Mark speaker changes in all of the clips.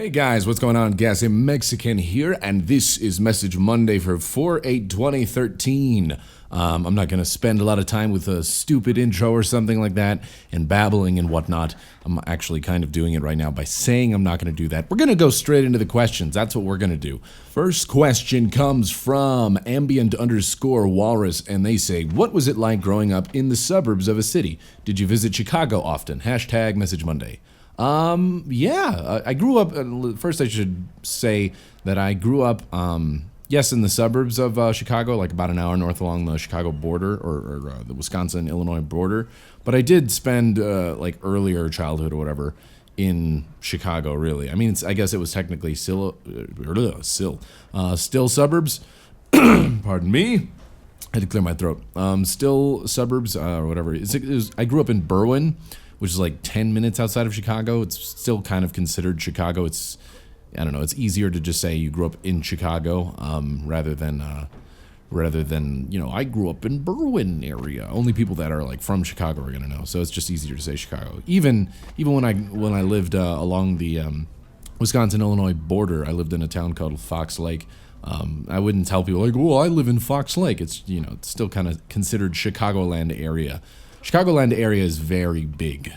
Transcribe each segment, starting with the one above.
Speaker 1: Hey guys, what's going on? GassyMexican here, and this is Message Monday for 4/8/2013. I'm not going to spend a lot of time with a stupid intro or something like that and babbling and whatnot. I'm actually kind of doing it right now by saying I'm not going to do that. We're going to go straight into the questions. That's what we're going to do. First question comes from ambient_walrus, and they say, what was it like growing up in the suburbs of a city? Did you visit Chicago often? Hashtag Message Monday. Yeah, I grew up, first I should say that I grew up, yes, in the suburbs of Chicago, like about an hour north along the Chicago border, or the Wisconsin-Illinois border, but I did spend, like, earlier childhood or whatever in Chicago, really. I mean, I guess it was technically still suburbs, pardon me, I had to clear my throat, still suburbs, or whatever. I grew up in Berwyn, which is like 10 minutes outside of Chicago. It's still kind of considered Chicago. I don't know, it's easier to just say you grew up in Chicago, rather than, you know, I grew up in Berwyn area. Only people that are like from Chicago are gonna know. So it's just easier to say Chicago. Even when I lived along the Wisconsin-Illinois border, I lived in a town called Fox Lake. I wouldn't tell people like, well, I live in Fox Lake. It's, you know, it's still kind of considered Chicagoland area. Chicagoland area is very big,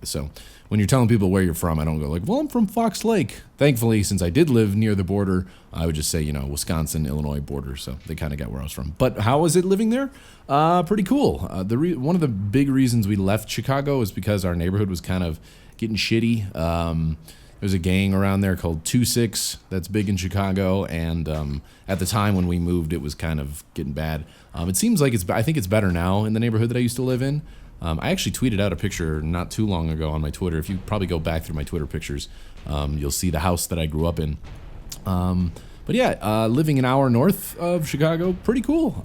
Speaker 1: so when you're telling people where you're from, I don't go like, well, I'm from Fox Lake. Thankfully, since I did live near the border, I would just say, you know, Wisconsin-Illinois border, so they kind of got where I was from. But how was it living there? Pretty cool. One of the big reasons we left Chicago is because our neighborhood was kind of getting shitty. There's a gang around there called 2-6 that's big in Chicago, and at the time when we moved, it was kind of getting bad. It seems like I think it's better now in the neighborhood that I used to live in. I actually tweeted out a picture not too long ago on my Twitter. If you probably go back through my Twitter pictures, you'll see the house that I grew up in. But yeah, living an hour north of Chicago, pretty cool.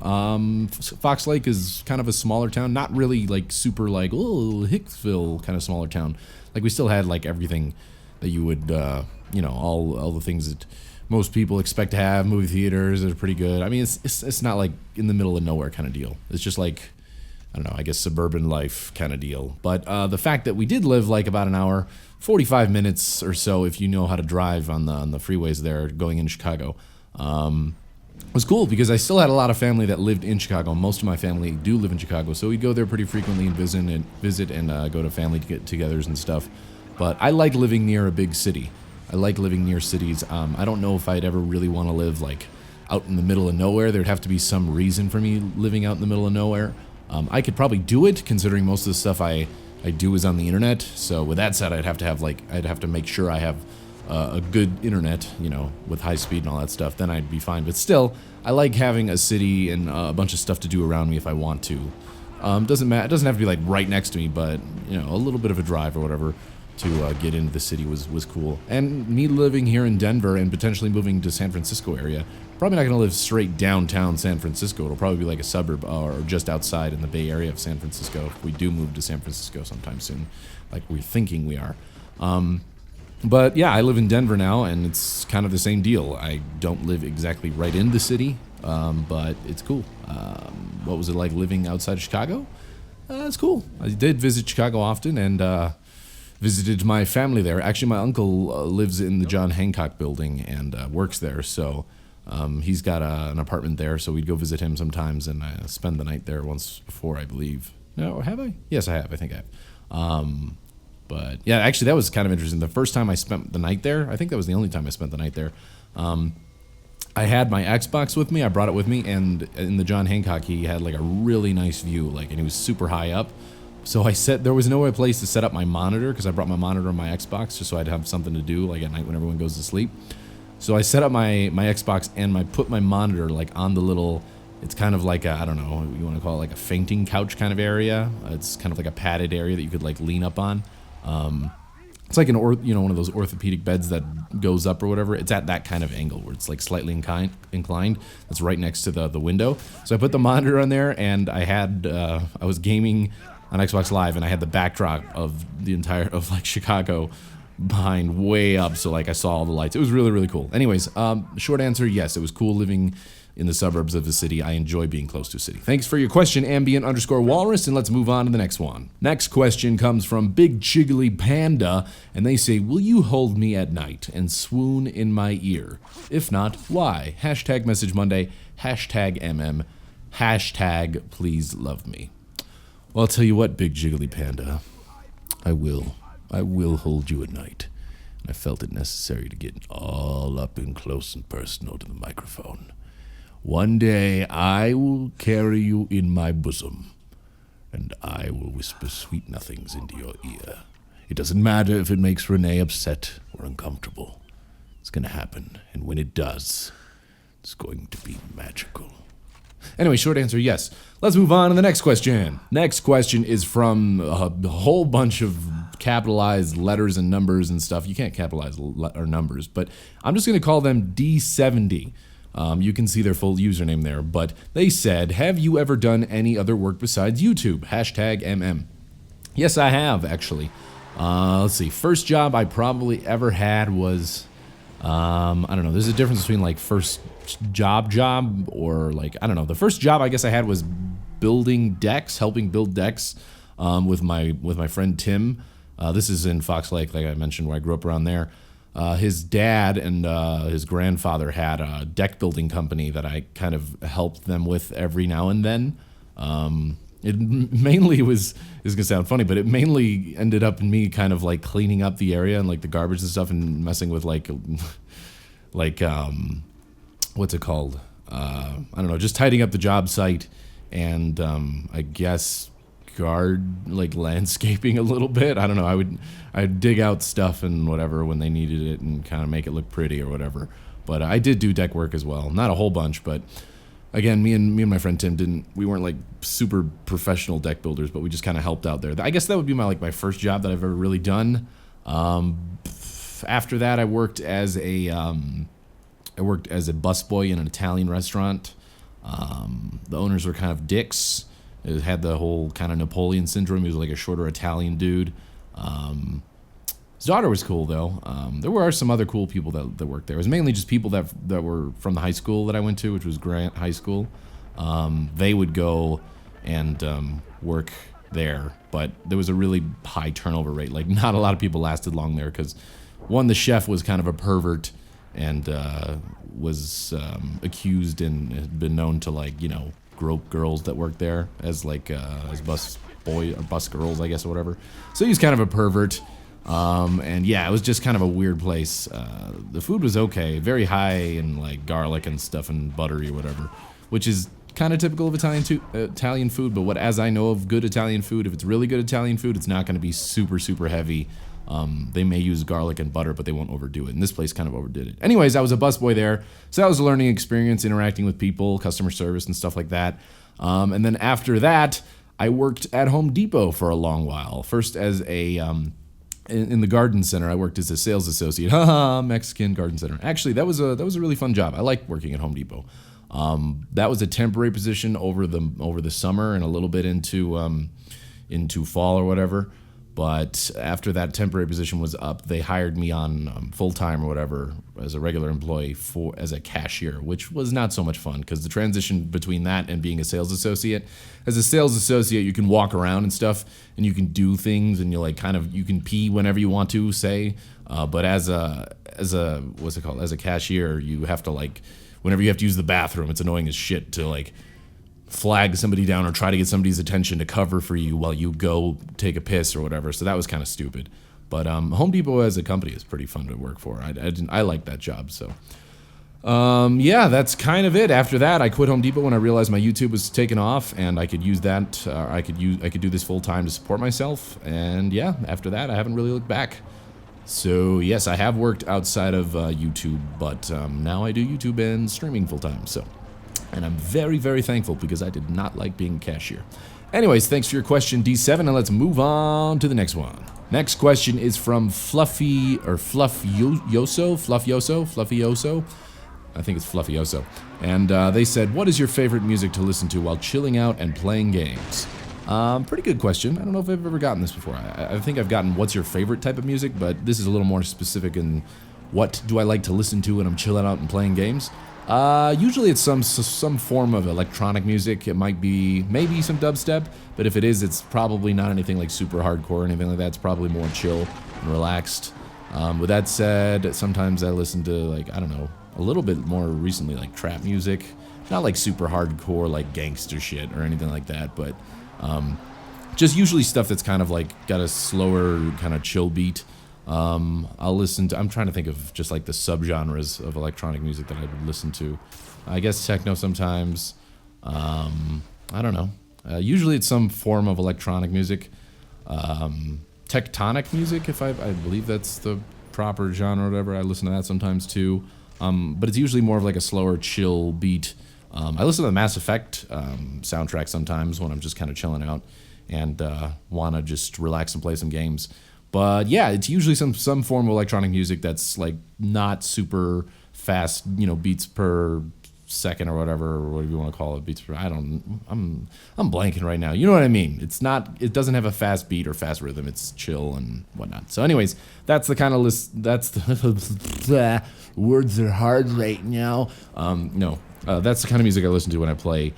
Speaker 1: Fox Lake is kind of a smaller town, not really like super like, oh, Hicksville kind of smaller town. Like we still had like everything that you would, you know, all the things that most people expect to have. Movie theaters that are pretty good. I mean, it's not like in the middle of nowhere kind of deal. It's just like, I don't know, I guess suburban life kind of deal. But the fact that we did live like about an hour, 45 minutes or so, if you know how to drive on the freeways there going into Chicago, was cool because I still had a lot of family that lived in Chicago. Most of my family do live in Chicago, so we'd go there pretty frequently and visit and go to family get-togethers and stuff. But I like living near a big city. I like living near cities. I don't know if I'd ever really want to live like out in the middle of nowhere. There'd have to be some reason for me living out in the middle of nowhere. I could probably do it considering most of the stuff I do is on the internet. So with that said, I'd have to make sure I have a good internet, you know, with high speed and all that stuff. Then I'd be fine. But still, I like having a city and a bunch of stuff to do around me if I want to. Doesn't matter. It doesn't have to be like right next to me, but you know, a little bit of a drive or whatever to get into the city was cool. And me living here in Denver and potentially moving to San Francisco area, probably not going to live straight downtown San Francisco. It'll probably be like a suburb or just outside in the Bay Area of San Francisco if we do move to San Francisco sometime soon, like we're thinking we are. But yeah, I live in Denver now, and it's kind of the same deal. I don't live exactly right in the city, but it's cool. What was it like living outside of Chicago? It's cool. I did visit Chicago often, and visited my family there. Actually, my uncle lives in the John Hancock building and works there, so he's got an apartment there, so we'd go visit him sometimes, and I spend the night there once before, I believe. No, have I? Yes, I have. I think I have. But yeah, actually, that was kind of interesting. The first time I spent the night there, I think that was the only time I spent the night there, I had my Xbox with me. I brought it with me, and in the John Hancock, he had like a really nice view, like, and he was super high up. So there was no place to set up my monitor because I brought my monitor on my Xbox just so I'd have something to do like at night when everyone goes to sleep. So I set up my Xbox and I put my monitor like on the little, it's kind of like I don't know, you want to call it like a fainting couch kind of area. It's kind of like a padded area that you could like lean up on. It's like one of those orthopedic beds that goes up or whatever. It's at that kind of angle where it's like slightly inclined. It's right next to the window. So I put the monitor on there, and I was gaming on Xbox Live, and I had the backdrop of like Chicago behind way up, so like I saw all the lights. It was really, really cool. Anyways, short answer, yes, it was cool living in the suburbs of the city. I enjoy being close to a city. Thanks for your question, ambient_walrus, and let's move on to the next one. Next question comes from Big Chiggly Panda, and they say, will you hold me at night and swoon in my ear? If not, why? Hashtag Message Monday, hashtag MM, hashtag please love me. Well, I'll tell you what, Big Jiggly Panda, I will hold you at night. And I felt it necessary to get all up and close and personal to the microphone. One day I will carry you in my bosom, and I will whisper sweet nothings into your ear. It doesn't matter if it makes Renee upset or uncomfortable. It's going to happen, and when it does, it's going to be magical. Anyway, short answer, yes. Let's move on to the next question. Next question is from a whole bunch of capitalized letters and numbers and stuff. You can't capitalize numbers, but I'm just going to call them D70. You can see their full username there, but they said, have you ever done any other work besides YouTube? Hashtag MM. Yes, I have, actually. Let's see. First job I probably ever had was, I don't know. There's a difference between like first job or like, I don't know. The first job I guess I had was building decks, helping build decks with my friend Tim. This is in Fox Lake, like I mentioned, where I grew up around there. His dad and his grandfather had a deck building company that I kind of helped them with every now and then. It mainly was, this is going to sound funny, but it mainly ended up in me kind of like cleaning up the area and like the garbage and stuff and messing with like what's it called? I don't know, just tidying up the job site and I guess like landscaping a little bit. I don't know. I'd dig out stuff and whatever when they needed it and kind of make it look pretty or whatever. But I did do deck work as well. Not a whole bunch, but again, me and my friend Tim we weren't like super professional deck builders, but we just kind of helped out there. I guess that would be my first job that I've ever really done. After that, I worked as a busboy in an Italian restaurant. The owners were kind of dicks. It had the whole kind of Napoleon syndrome. He was like a shorter Italian dude. His daughter was cool though. There were some other cool people that worked there. It was mainly just people that were from the high school that I went to, which was Grant High School. They would go and work there, but there was a really high turnover rate. Like not a lot of people lasted long there because one, the chef was kind of a pervert and was accused and had been known to like, you know, grope girls that worked there as like as bus girls, I guess, or whatever. So he's kind of a pervert. And yeah, it was just kind of a weird place. The food was okay, very high in like garlic and stuff and buttery or whatever, which is kind of typical of Italian food. But as I know of good Italian food, if it's really good Italian food, it's not going to be super, super heavy. They may use garlic and butter, but they won't overdo it. And this place kind of overdid it. Anyways, I was a busboy there. So that was a learning experience, interacting with people, customer service and stuff like that. And then after that, I worked at Home Depot for a long while. First as in the garden center, I worked as a sales associate. Mexican garden center. Actually, that was a really fun job. I liked working at Home Depot. That was a temporary position over the summer and a little bit into fall or whatever. But after that temporary position was up, they hired me on full-time or whatever as a regular employee as a cashier, which was not so much fun because the transition between that and being a sales associate. As a sales associate, you can walk around and stuff, and you can do things, and you can pee whenever you want to, say. But as a cashier, you have to whenever you have to use the bathroom, it's annoying as shit to flag somebody down or try to get somebody's attention to cover for you while you go take a piss or whatever. So that was kind of stupid. But Home Depot as a company is pretty fun to work for. I like that job. So yeah, that's kind of it. After that, I quit Home Depot when I realized my YouTube was taking off and I could use that. I could do this full time to support myself. And yeah, after that, I haven't really looked back. So yes, I have worked outside of YouTube, but now I do YouTube and streaming full time. And I'm very, very thankful because I did not like being a cashier. Anyways, thanks for your question, D7, and let's move on to the next one. Next question is from Fluffyoso. I think it's Fluffyoso. And they said, what is your favorite music to listen to while chilling out and playing games? Pretty good question. I don't know if I've ever gotten this before. I think I've gotten what's your favorite type of music, but this is a little more specific in what do I like to listen to when I'm chilling out and playing games. Usually it's some form of electronic music. It might be maybe some dubstep, but if it is, it's probably not anything like super hardcore or anything like that. It's probably more chill and relaxed. With that said, sometimes I listen to, like, I don't know, a little bit more recently, like trap music. Not like super hardcore, like gangster shit or anything like that, but just usually stuff that's kind of like got a slower, kind of chill beat. I'll listen to, I'm trying to think of just like the subgenres of electronic music that I would listen to. I guess techno sometimes. I don't know. Usually it's some form of electronic music. Tectonic music, if I believe that's the proper genre or whatever. I listen to that sometimes too. But it's usually more of like a slower, chill beat. I listen to the Mass Effect soundtrack sometimes when I'm just kind of chilling out and want to just relax and play some games. But yeah, it's usually some form of electronic music that's like not super fast, you know, beats per second or whatever, or whatever you want to call it, beats per. I'm blanking right now. You know what I mean? It's not. It doesn't have a fast beat or fast rhythm. It's chill and whatnot. So, anyways, that's the kind of list. That's the words are hard right now. That's the kind of music I listen to when I play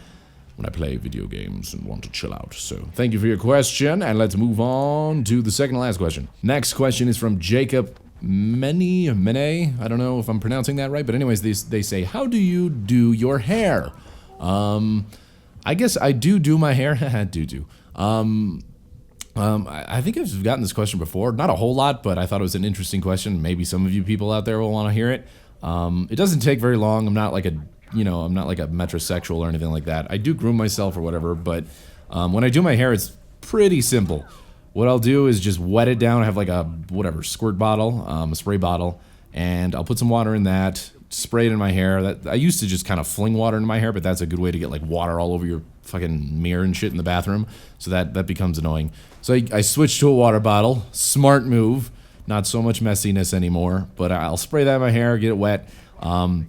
Speaker 1: video games and want to chill out. So thank you for your question, and let's move on to the second to last question. Next question is from Jacob Mene. I don't know if I'm pronouncing that right, but anyways, they say, how do you do your hair? I guess I do my hair. do. I think I've gotten this question before. Not a whole lot, but I thought it was an interesting question. Maybe some of you people out there will want to hear it. It doesn't take very long. I'm not like a metrosexual or anything like that. I do groom myself or whatever, but when I do my hair, it's pretty simple. What I'll do is just wet it down. I have like a squirt bottle, a spray bottle, and I'll put some water in that, spray it in my hair. That I used to just kind of fling water into my hair, but that's a good way to get like water all over your fucking mirror and shit in the bathroom. So that becomes annoying. So I switched to a water bottle. Smart move. Not so much messiness anymore, but I'll spray that in my hair, get it wet. And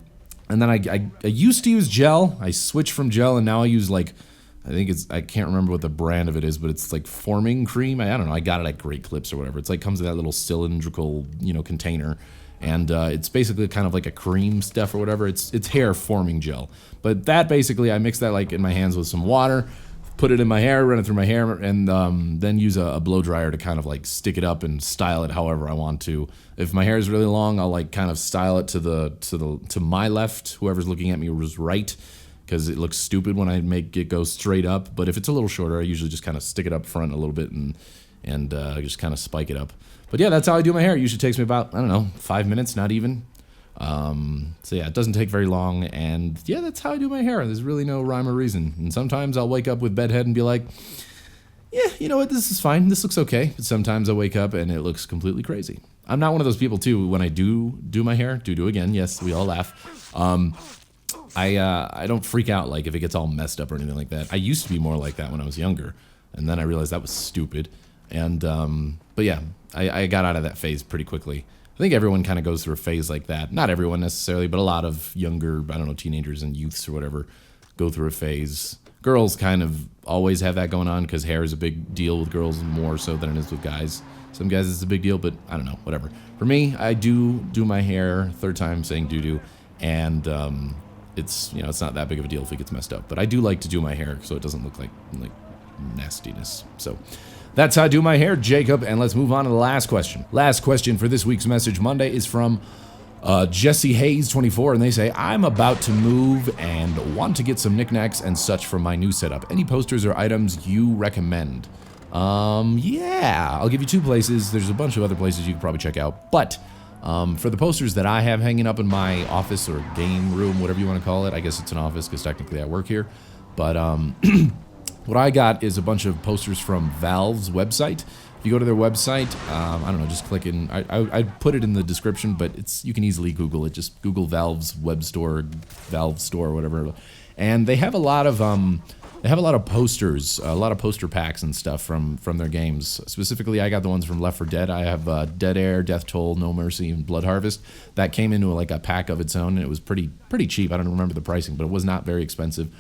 Speaker 1: then I used to use gel. I switched from gel, and now I use like, I can't remember what the brand of it is, but it's like forming cream. I don't know. I got it at Great Clips or whatever. It's like comes in that little cylindrical, container, and it's basically kind of like a cream stuff or whatever. It's hair forming gel. But that basically, I mix that like in my hands with some water, put it in my hair, run it through my hair, and then use a blow dryer to kind of like stick it up and style it however I want to. If my hair is really long, I'll like kind of style it to my left. Whoever's looking at me was right, because it looks stupid when I make it go straight up. But if it's a little shorter, I usually just kind of stick it up front a little bit and just kind of spike it up. But yeah, that's how I do my hair. It usually takes me about, 5 minutes, not even. So yeah, it doesn't take very long, and yeah, that's how I do my hair. There's really no rhyme or reason. And sometimes I'll wake up with bedhead and be like, yeah, you know what, this is fine, this looks okay. But sometimes I wake up and it looks completely crazy. I'm not one of those people too, when I do my hair, do again, yes, we all laugh. I don't freak out like if it gets all messed up or anything like that. I used to be more like that when I was younger, and then I realized that was stupid. And but yeah, I got out of that phase pretty quickly. I think everyone kind of goes through a phase like that. Not everyone necessarily, but a lot of younger, teenagers and youths or whatever go through a phase. Girls kind of always have that going on because hair is a big deal with girls more so than it is with guys. Some guys it's a big deal, but I don't know, whatever. For me, I do my hair, third time saying doo-doo, and it's not that big of a deal if it gets messed up. But I do like to do my hair so it doesn't look like nastiness. So that's how I do my hair, Jacob, and let's move on to the last question. Last question for this week's Message Monday is from Jesse Hayes 24, and they say, I'm about to move and want to get some knickknacks and such for my new setup. Any posters or items you recommend? Yeah, I'll give you two places. There's a bunch of other places you could probably check out, but for the posters that I have hanging up in my office or game room, whatever you want to call it, I guess it's an office because technically I work here, but what I got is a bunch of posters from Valve's website. If you go to their website, just click in. I put it in the description, but you can easily Google it. Just Google Valve's web store, Valve store, whatever. And they have a lot of posters, a lot of poster packs and stuff from their games. Specifically, I got the ones from Left 4 Dead. I have Dead Air, Death Toll, No Mercy, and Blood Harvest. That came into like a pack of its own, and it was pretty cheap. I don't remember the pricing, but it was not very expensive.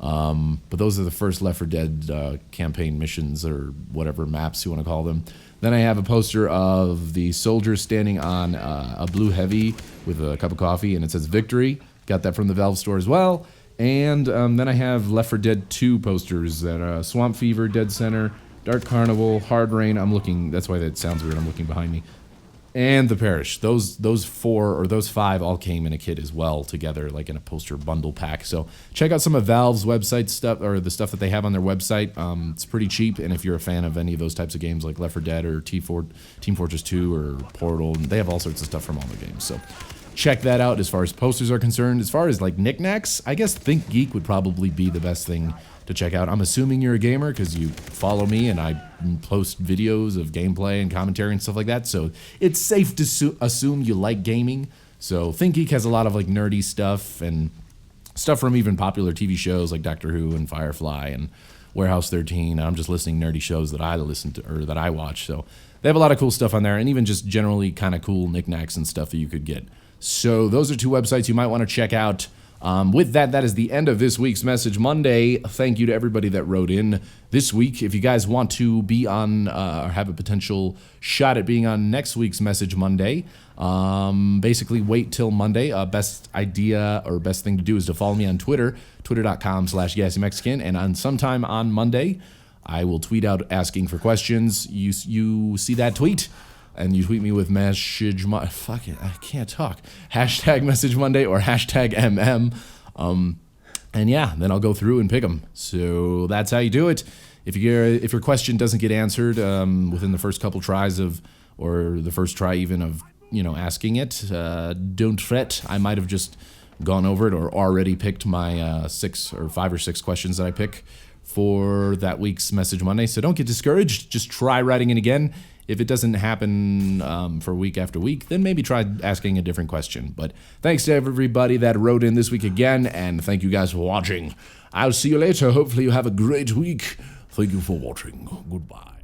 Speaker 1: But those are the first Left 4 Dead campaign missions or whatever maps you want to call them. Then I have a poster of the soldiers standing on a blue heavy with a cup of coffee, and it says victory. Got that from the Valve store as well. And then I have Left 4 Dead 2 posters that Swamp Fever, Dead Center, Dark Carnival, Hard Rain. I'm looking, that's why that sounds weird. I'm looking behind me. And The Parish. Those 4 or those 5 all came in a kit as well together, like in a poster bundle pack. So check out some of Valve's website stuff, or the stuff that they have on their website. It's pretty cheap, and if you're a fan of any of those types of games like Left 4 Dead or Team Fortress 2 or Portal, they have all sorts of stuff from all the games. So check that out as far as posters are concerned. As far as like knickknacks, I guess Think Geek would probably be the best thing to check out. I'm assuming you're a gamer because you follow me and I post videos of gameplay and commentary and stuff like that. So it's safe to assume you like gaming. So Think Geek has a lot of like nerdy stuff and stuff from even popular TV shows like Doctor Who and Firefly and Warehouse 13. I'm just listing nerdy shows that I listen to or that I watch. So they have a lot of cool stuff on there, and even just generally kind of cool knickknacks and stuff that you could get. So those are 2 websites you might want to check out. With that, that is the end of this week's Message Monday. Thank you to everybody that wrote in this week. If you guys want to be on or have a potential shot at being on next week's Message Monday, basically wait till Monday. Best idea or best thing to do is to follow me on Twitter, twitter.com/GassyMexican, and on sometime on Monday, I will tweet out asking for questions. You see that tweet? And you tweet me with fuck it, I can't talk. Hashtag Message Monday or hashtag MM. And yeah, then I'll go through and pick them. So that's how you do it. If your question doesn't get answered within the first couple tries or the first try even of asking it, don't fret. I might have just gone over it or already picked my 5 or 6 questions that I pick for that week's Message Monday. So don't get discouraged. Just try writing it again. If it doesn't happen for week after week, then maybe try asking a different question. But thanks to everybody that wrote in this week again, and thank you guys for watching. I'll see you later. Hopefully you have a great week. Thank you for watching. Goodbye.